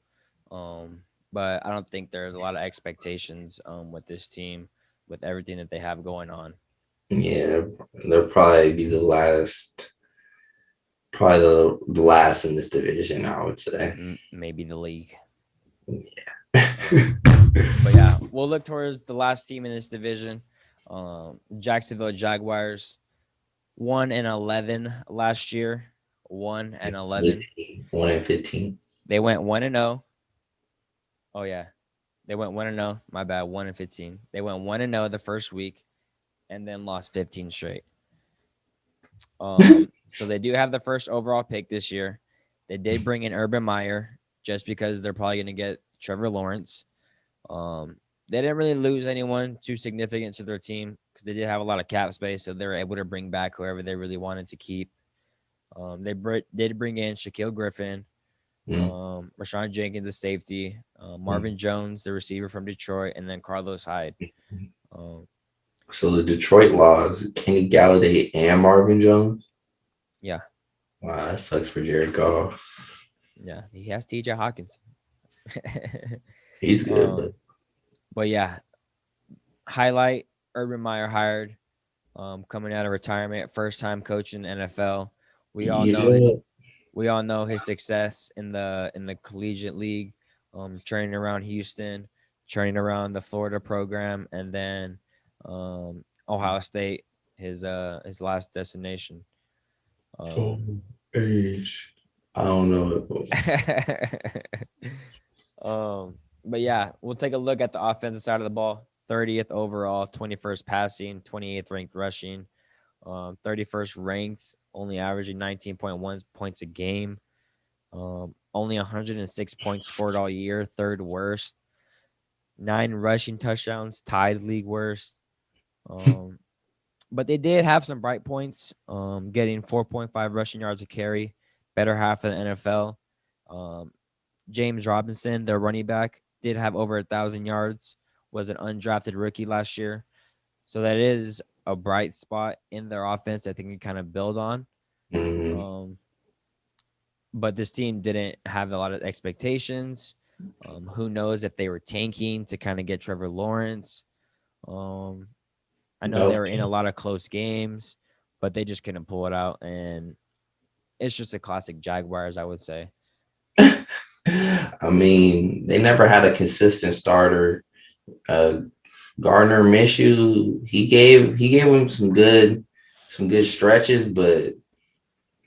But I don't think there's a lot of expectations with this team with everything that they have going on. Yeah, they'll probably be probably the last in this division, I would say. Maybe the league. Yeah. But yeah, we'll look towards the last team in this division. Jacksonville Jaguars 1-11 last year. 1-11. 1-15. They went 1-0. Oh yeah, they went 1-0. My bad, 1-15. They went 1-0 the first week, and then lost 15 straight. So they do have the first overall pick this year. They did bring in Urban Meyer just because they're probably going to get Trevor Lawrence. They didn't really lose anyone too significant to their team because they did have a lot of cap space, so they were able to bring back whoever they really wanted to keep. They did bring in Shaquille Griffin, Rashawn Jenkins, the safety, Marvin Jones, the receiver from Detroit, and then Carlos Hyde. So the Detroit Laws, Kenny Galladay and Marvin Jones? Yeah. Wow, that sucks for Jared Goff. Yeah, he has TJ Hawkins. He's good. But yeah, highlight Urban Meyer hired, coming out of retirement, first time coaching NFL. We all know his success in the collegiate league, turning around Houston, turning around the Florida program, and then Ohio State, his last destination. Age. I don't know. But yeah, we'll take a look at the offensive side of the ball. 30th overall, 21st passing, 28th ranked rushing, 31st ranked, only averaging 19.1 points a game. Only 106 points scored all year, third worst. 9 rushing touchdowns, tied league worst. But they did have some bright points, getting 4.5 rushing yards a carry, better half of the NFL. James Robinson, their running back, did have over 1,000 yards, was an undrafted rookie last year. So that is a bright spot in their offense that they can kind of build on. But this team didn't have a lot of expectations. Who knows if they were tanking to kind of get Trevor Lawrence. I know they were in a lot of close games, but they just couldn't pull it out. And it's just a classic Jaguars, I would say. I mean, they never had a consistent starter. Gardner Minshew, he gave him some good stretches, but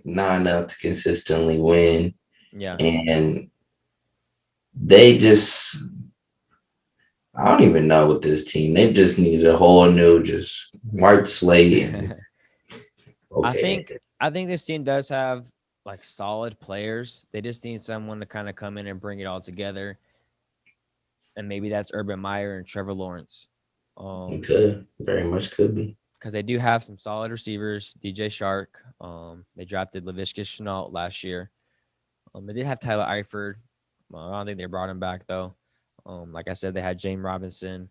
not enough to consistently win. Yeah. And they just, I don't even know with this team. They just needed a whole new, just wipe the slate. And, okay. I think this team does have like solid players. They just need someone to kind of come in and bring it all together. And maybe that's Urban Meyer and Trevor Lawrence. It could very much could be. Because they do have some solid receivers. DJ Shark. They drafted Laviska Shenault last year. They did have Tyler Eifert. I don't think they brought him back though. Like I said, they had James Robinson.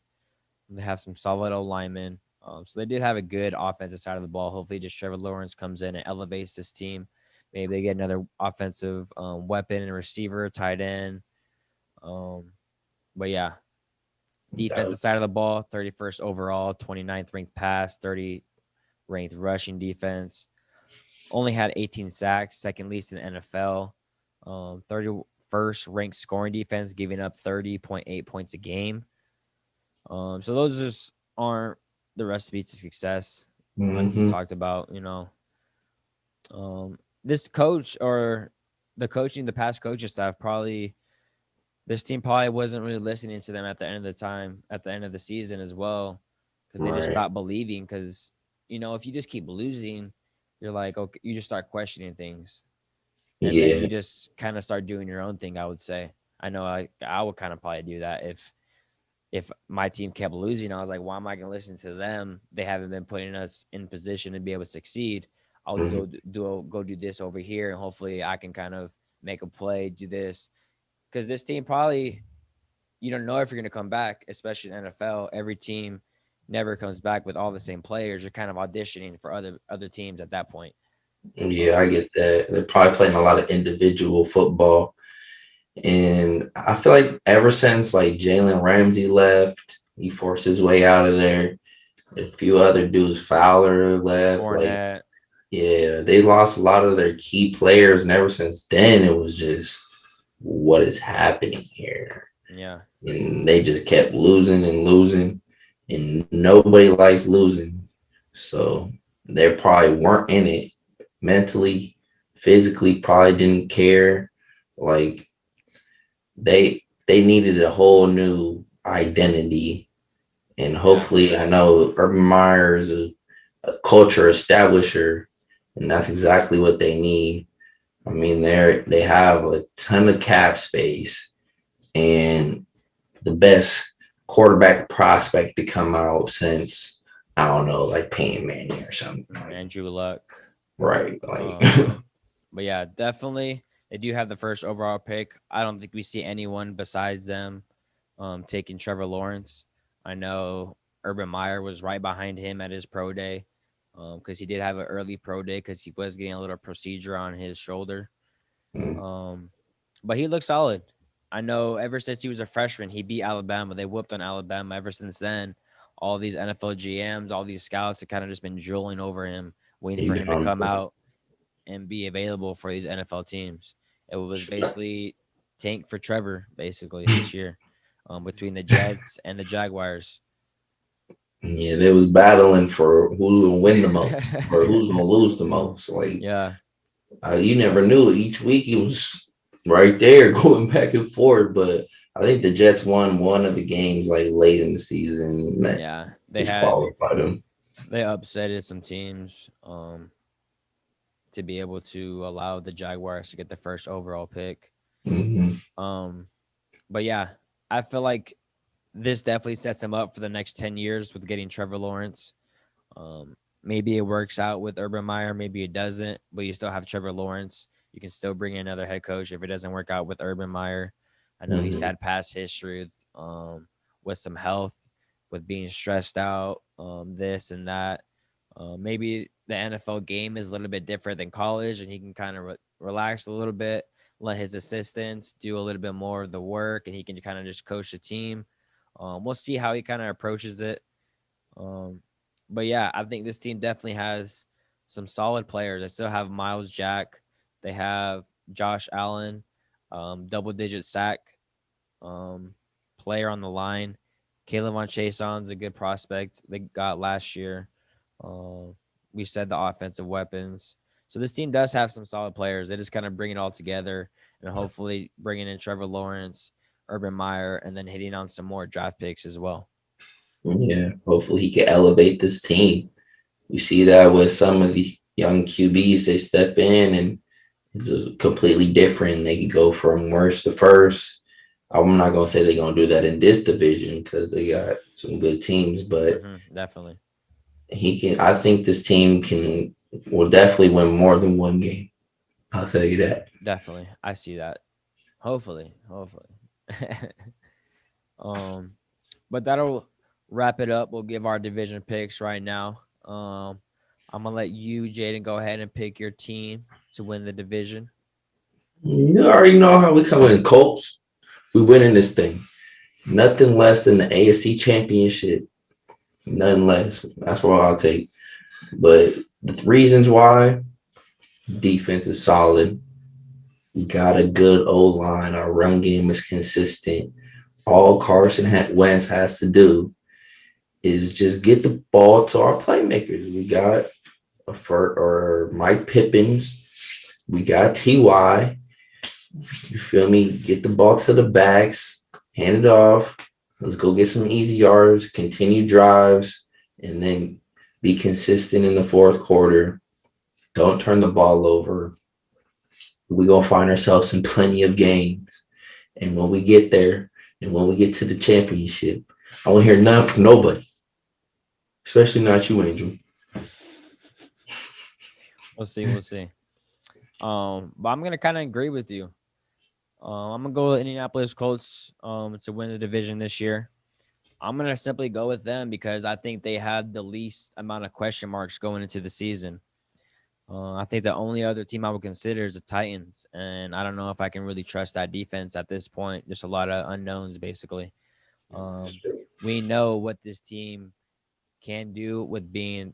They have some solid old linemen. So they did have a good offensive side of the ball. Hopefully, just Trevor Lawrence comes in and elevates this team. Maybe they get another offensive weapon and receiver, tight end. But yeah, defensive side of the ball, 31st overall, 29th ranked pass, 30 ranked rushing defense. Only had 18 sacks, second least in the NFL. 31st ranked scoring defense, giving up 30.8 points a game. So those just aren't the recipe to success, like you talked about. This coach or the past coaching staff probably this team probably wasn't really listening to them at the end of the season as well, because they just Right. stopped believing. Because if you just keep losing, you're like, okay, you just start questioning things, and then you Yeah. just kind of start doing your own thing. I would say, I know I would kind of probably do that if my team kept losing. I was like, why am I going to listen to them? They haven't been putting us in position to be able to succeed. I'll Mhm. go do this over here, and hopefully I can kind of make a play, do this, because this team probably, you don't know if you're going to come back, especially in NFL. Every team never comes back with all the same players. You're kind of auditioning for other teams at that point. Yeah, I Um, get that. They're probably playing a lot of individual football. And I feel like ever since like Jalen Ramsey left, he forced his way out of there. A few other dudes, Fowler left. Like, Fournette, yeah, they lost a lot of their key players. And ever since then, it was just what is happening here. yeah, And they just kept losing and losing. And nobody likes losing. So they probably weren't in it mentally, physically, probably didn't care. Like they needed a whole new identity. And yeah, hopefully, I know Urban Meyer is a culture establisher, and that's exactly what they need. I mean, they have a ton of cap space and the best quarterback prospect to come out since I don't know, like Peyton Manning or something. Like, Andrew Luck. right? Like, But yeah, definitely they do have the first overall pick. I don't think we see anyone besides them taking Trevor Lawrence. I know Urban Meyer was right behind him at his pro day, because he did have an early pro day because he was getting a little procedure on his shoulder. Um, but he looks solid. I know ever since he was a freshman, he beat Alabama. They whooped on Alabama. Ever since then, all these NFL GMs, all these scouts have kind of just been drooling over him, waiting for him to come out and be available for these NFL teams. It was basically tank for Trevor basically this year, between the Jets and the Jaguars. yeah, they was battling for who's gonna win the most or who's gonna lose the most. Like, Yeah, you never knew. Each week he was right there going back and forth. But I think the Jets won one of the games like late in the season that yeah. disqualified them. They upsetted some teams to be able to allow the Jaguars to get the first overall pick. Mm-hmm. Um, but yeah, I feel like this definitely sets him up for the next 10 years with getting Trevor Lawrence. Maybe it works out with Urban Meyer, maybe it doesn't, but you still have Trevor Lawrence. You can still bring in another head coach if it doesn't work out with Urban Meyer. I know he's Mm-hmm. had past history with some health, with being stressed out, this and that. Maybe the NFL game is a little bit different than college, and he can kind of relax a little bit, let his assistants do a little bit more of the work, and he can kind of just coach the team. We'll see how he kind of approaches it. Um, but yeah, I think this team definitely has some solid players. They still have Miles Jack. They have Josh Allen, double-digit sack um, player on the line. Caleb Von Chaison's a good prospect they got last year. Um, we said the offensive weapons. So this team does have some solid players. They just kind of bring it all together and hopefully bringing in Trevor Lawrence, Urban Meyer, and then hitting on some more draft picks as well. Yeah, hopefully he can elevate this team. We see that with some of these young QBs, they step in and it's completely different. They can go from worst to first. I'm not gonna say they're gonna do that in this division because they got some good teams, but Definitely. he can. I think this team will definitely win more than one game. I'll tell you that. Definitely. I see that. Hopefully. Hopefully. um, but that'll wrap it up. We'll give our division picks right now. I'm gonna let you, Jayden, go ahead and pick your team to win the division. You already know how we come in, Colts. We winning this thing. Nothing less than the AFC Championship. Nothing less. That's what I'll take. But the reasons why defense is solid. We got a good O line. Our run game is consistent. All Carson Wentz has to do is just get the ball to our playmakers. We got or Mike Pippins. We got Ty. You feel me? Get the ball to the backs, hand it off. Let's go get some easy yards, continue drives, and then be consistent in the fourth quarter. Don't turn the ball over. We're going to find ourselves in plenty of games. And when we get there, and when we get to the championship, I won't hear nothing from nobody, especially not you, Angel. We'll see. We'll see. But I'm gonna kind of agree with you. I'm gonna go with Indianapolis Colts to win the division this year. I'm gonna simply go with them because I think they have the least amount of question marks going into the season. I think the only other team I would consider is the Titans, and I don't know if I can really trust that defense at this point. Just a lot of unknowns, basically. We know what this team can do with being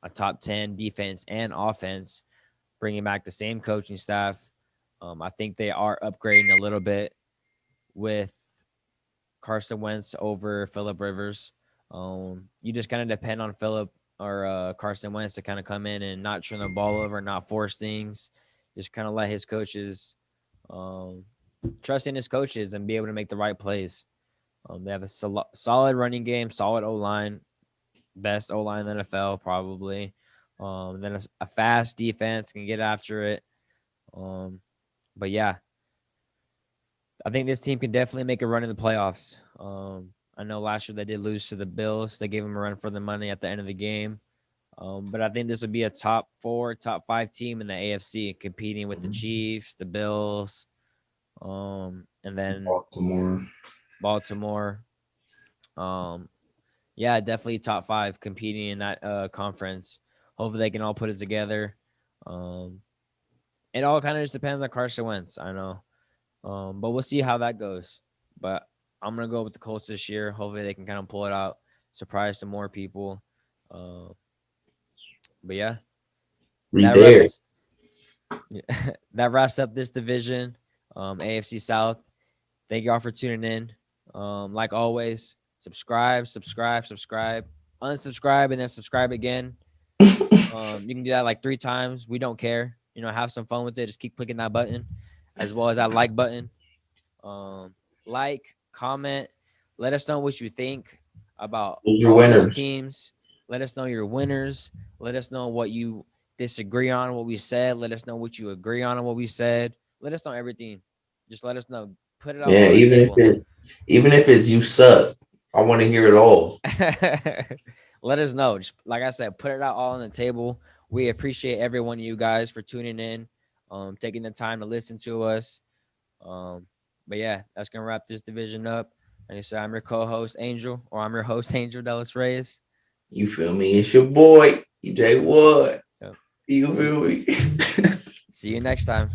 a top 10 defense and offense, bringing back the same coaching staff. I think they are upgrading a little bit with Carson Wentz over Phillip Rivers. You just kind of depend on Phillip or Carson Wentz to kind of come in and not turn the ball over, not force things. Just kind of let his coaches trust in his coaches and be able to make the right plays. They have a solid running game, solid O-line, best O-line in the NFL probably. Then a fast defense can get after it. But yeah, I think this team can definitely make a run in the playoffs. I know last year they did lose to the Bills. They gave them a run for the money at the end of the game. But I think this would be a top 4, top 5 team in the AFC competing with the Chiefs, the Bills, and then Baltimore. Yeah, definitely top 5 competing in that conference. Hopefully they can all put it together. It all kind of just depends on Carson Wentz, I know. But we'll see how that goes. But I'm going to go with the Colts this year. Hopefully they can kind of pull it out, surprise some more people. But yeah. That wraps up this division, AFC South. Thank you all for tuning in. Like always, subscribe, unsubscribe, and then subscribe again. You can do that like 3 times. We don't care. Have some fun with it. Just keep clicking that button, as well as that like button. Like, comment, let us know what you think about your all winners. these teams. Let us know your winners. Let us know what you disagree on what we said. Let us know what you agree on what we said. Let us know everything. Just let us know. Put it out on the table. Even if it's you suck, I want to hear it all. Let us know. Just like I said, put it out all on the table. We appreciate every one of you guys for tuning in, taking the time to listen to us. But yeah, that's gonna wrap this division up. Like I said, I'm your co-host Angel, or I'm your host Angel Dallas Reyes. You feel me? It's your boy EJ Wood. Yep. You feel me? See you next time.